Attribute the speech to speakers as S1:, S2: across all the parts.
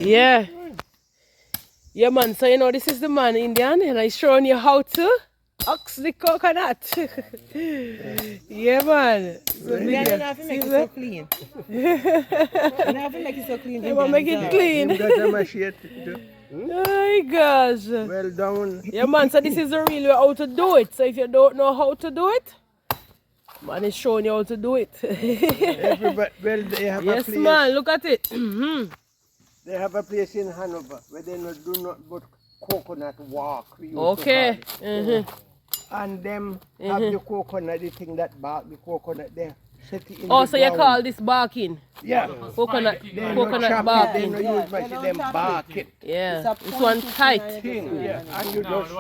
S1: Yeah. Yeah, man. So, you know, this is the man, Indian, and he's showing you how to ox the coconut. Yeah, man. So,
S2: You don't have to make it so clean. You don't have to make it so clean.
S1: You want to make it clean? Oh my gosh.
S3: Well done.
S1: Yeah, man. So, this is the real way how to do it. So, if you don't know how to do it, man is showing you how to do it.
S3: Everybody, well, they have
S1: Yes,
S3: a place.
S1: man. Look at it.
S3: They have a place in Hanover where they do not but coconut walk. we used to
S1: Okay.
S3: call it. And them have the coconut, the thing that bark, the coconut there. Set it in
S1: Oh,
S3: the
S1: so you
S3: ground.
S1: call this barking?
S3: Yeah.
S1: Coconut,
S3: They no
S1: coconut
S3: chop it,
S1: barking.
S3: they no use much, them bark it.
S1: Yeah. This one tight.
S3: Thing, yeah. And you just,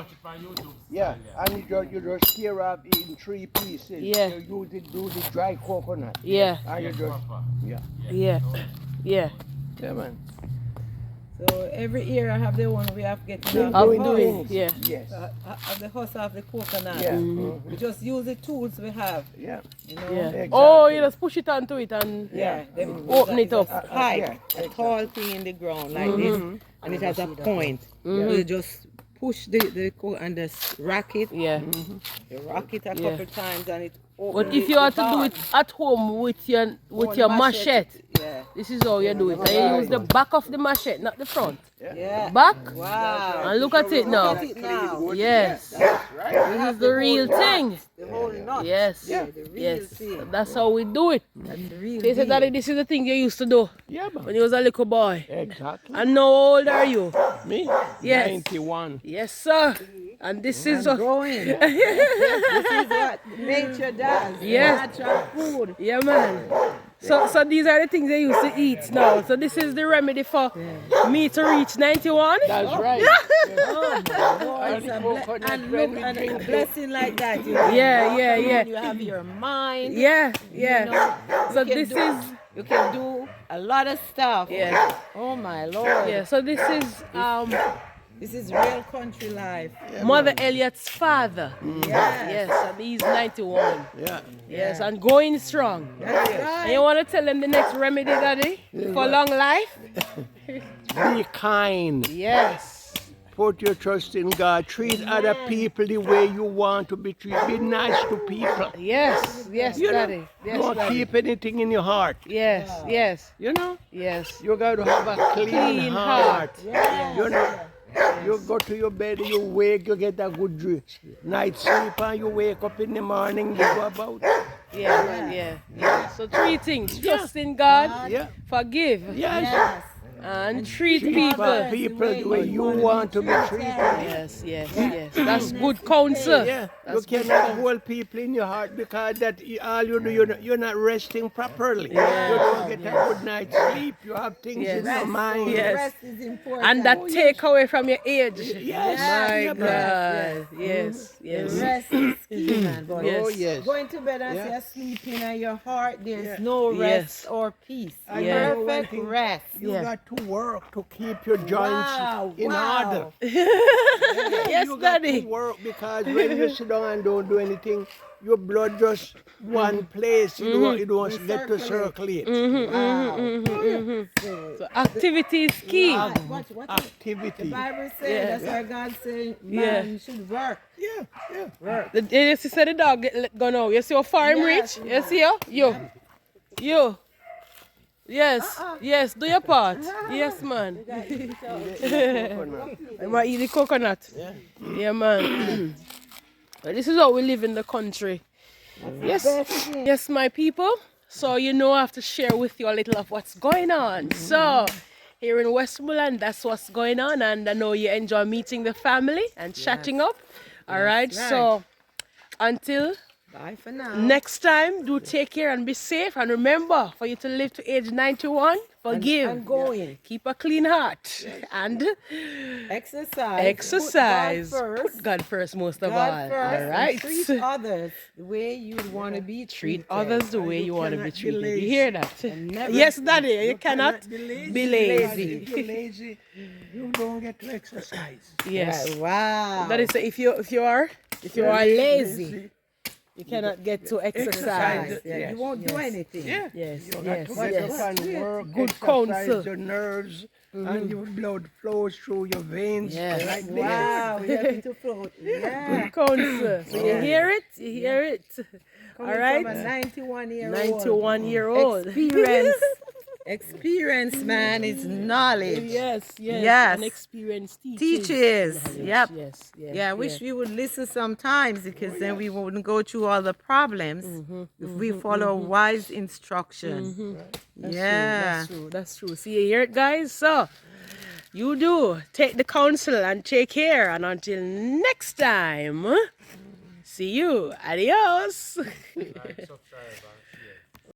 S3: yeah, and you just tear up it in 3 pieces.
S1: Yeah.
S3: You use it, do the dry coconut.
S1: Yeah.
S3: And you just, yeah.
S1: Yeah. Yeah.
S3: Yeah, man.
S2: So every year I have the one we have to get
S1: How we doing? Yeah.
S3: Yes.
S2: of the husk of the coconut.
S3: Yeah.
S2: We just use the tools we have.
S3: Yeah.
S2: You know?
S1: Yeah.
S3: Exactly.
S1: Oh, you just push it onto it and
S2: Yeah.
S1: open it up.
S2: A pipe,
S3: Yeah,
S2: a tall thing in the ground like this, and it has a point. You just push the and just rack it.
S1: Yeah.
S2: You rock it a
S1: Yeah.
S2: couple times and it opens.
S1: But if you are to do it at home with your machete,
S2: Yeah.
S1: this is how you do it. And you use the back of the machete, not the front.
S2: Yeah.
S1: Back.
S2: Wow.
S1: And look at it now.
S2: Look at it now.
S1: Yes. This is the real thing.
S2: The whole nut.
S1: Yes.
S2: The real
S1: Yes.
S2: thing.
S1: That's how we do it.
S2: That's the real
S1: They said,
S2: deal.
S1: Daddy, this is the thing you used to do
S3: Yeah, man.
S1: when you was a little boy.
S3: Exactly.
S1: And now how old are you?
S3: Me?
S1: Yes.
S3: 91.
S1: Yes, sir. And this is
S2: Growing. This is what nature does.
S1: Yes.
S2: Natural food.
S1: yeah, man. So these are the things they used to eat now. So this is the remedy for me to reach 91.
S3: That's right.
S2: Oh my Lord. And look, and a blessing like that. You know,
S1: Yeah.
S2: You have your mind.
S1: Yeah.
S2: You know,
S1: So
S2: you can
S1: this
S2: do-
S1: is
S2: You can do a lot of stuff.
S1: yeah.
S2: Oh my Lord.
S1: Yeah. So this is
S2: This is real country life.
S1: Mother Elliot's father.
S2: Yes.
S1: Yes, and he's 91.
S3: Yeah.
S1: Yes, and going strong.
S2: That's
S1: And
S2: right.
S1: you want to tell them the next remedy, Daddy, for long life?
S3: Be kind.
S1: Yes.
S3: Put your trust in God. Treat other people the way you want to be treated. Be nice to people.
S1: Yes. Yes,
S3: You know,
S1: Daddy. Yes,
S3: don't
S1: Daddy.
S3: keep anything in your heart.
S1: Yes. Yes.
S3: You know,
S1: Yes.
S3: you got to have a clean,
S1: Clean
S3: heart.
S2: Yes.
S3: You know, you go to your bed, you wake, you get a good night sleep, and you wake up in the morning, you go about.
S1: Yeah. So three things: trust in God,
S3: Yeah.
S1: forgive,
S2: Yes.
S1: and treat
S3: Treat
S1: people.
S3: people the way you want to be treated.
S1: Yes. That's good counsel.
S3: Yeah, you
S1: That's good
S3: cannot
S1: counsel.
S3: hold people in your heart because that all you do, you're not resting properly.
S1: Yeah.
S3: You don't get a good night's sleep. You have things
S1: Yes.
S3: in your mind.
S1: Yes.
S2: Rest is important.
S1: And that take away from your age.
S3: Yes.
S1: My
S3: Yeah,
S1: God. Yes.
S2: Rest is key, man. But
S1: Yes.
S3: Oh, yes.
S2: going to bed and
S3: Yeah.
S2: say sleeping in your heart, there's
S3: Yeah.
S2: no
S1: Yes.
S2: rest or peace.
S3: And
S1: Yeah.
S3: you know one
S2: Perfect
S3: thing,
S2: rest.
S3: You
S1: Yeah.
S3: got to work to keep your joints
S2: Wow,
S3: in
S2: wow.
S3: order.
S1: Yes,
S3: You got
S1: Daddy.
S3: to work because when you sit down and don't do anything, your blood just one place. You don't get to circulate.
S1: So activity is key.
S2: What the
S3: Activity.
S2: Bible says,
S1: Yeah.
S2: that's why God says,
S1: Yeah.
S2: man, you should work.
S3: Yeah.
S1: You see the dog get let go now. You see how far him reach? You see her? You. Yes. Do your part. Yes, man. I might eat the coconut. Yeah, man. But this is how we live in the country. Yes, my people. So you know I have to share with you a little of what's going on. So here in Westmoreland, that's what's going on, and I know you enjoy meeting the family and chatting up. All right. So until
S2: Bye for now.
S1: next time, do take care and be safe. And remember, for you to live to age 91, forgive.
S2: And going.
S1: Keep a clean heart. And
S2: Exercise.
S1: Put God first most of
S2: God
S1: all.
S2: first.
S1: All right.
S2: And treat others the way you'd want to be
S1: Treat
S2: treated.
S1: others the way you want to be
S3: cannot be
S1: treated. You
S3: lazy.
S1: hear that?
S2: never-
S1: Yes, Daddy. You cannot
S3: be lazy.
S1: be
S3: If
S1: lazy.
S3: you're lazy, you don't get to exercise.
S1: Yes.
S2: Wow.
S1: That is, if you are lazy, you cannot get to exercise.
S2: Yeah,
S3: Yes.
S2: you won't do anything.
S3: Yeah.
S1: Yes.
S3: You got
S1: Yes.
S3: to get
S1: Yes.
S3: up and work,
S1: Good
S3: exercise
S1: counsel.
S3: your nerves, and your blood flows through your veins.
S1: Yes.
S3: Like this.
S2: Wow, we have it to float. Yeah.
S1: Good counsel. So you hear it? You hear it? All
S2: Coming
S1: right.
S2: from a 91-year-old.
S1: 91-year-old.
S2: Experience, man, is knowledge.
S1: Yes, yes.
S2: Yes.
S1: And experience
S2: Teaches.
S1: knowledge.
S2: Yep.
S1: Yes, yes.
S2: Yeah, I wish we would listen sometimes because then we wouldn't go through all the problems if we follow wise instruction. Yeah.
S1: That's true. See, you hear it, guys? So, you do. Take the counsel and take care. And until next time, see you. Adios.